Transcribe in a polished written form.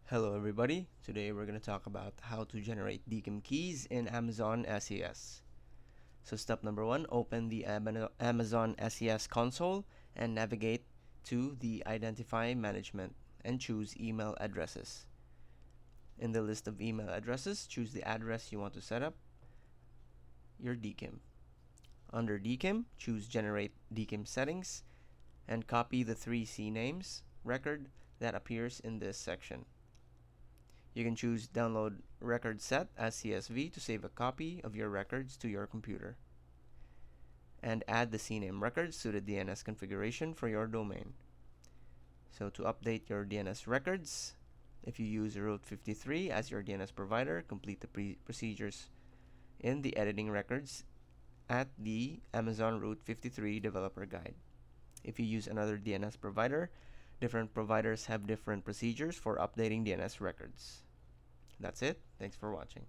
Hello everybody, today we're going to talk about how to generate DKIM keys in Amazon SES. So step number 1, open the Amazon SES console and navigate to the Identify Management and choose Email Addresses. In the list of email addresses, choose the address you want to set up your DKIM. Under DKIM, choose Generate DKIM Settings and copy the 3 CNAMEs record that appears in this section. You can choose Download Record Set as CSV to save a copy of your records to your computer. And add the CNAME records to the DNS configuration for your domain. So to update your DNS records, if you use Route 53 as your DNS provider, complete the procedures in the editing records at the Amazon Route 53 Developer Guide. If you use another DNS provider, different providers have different procedures for updating DNS records. That's it. Thanks for watching.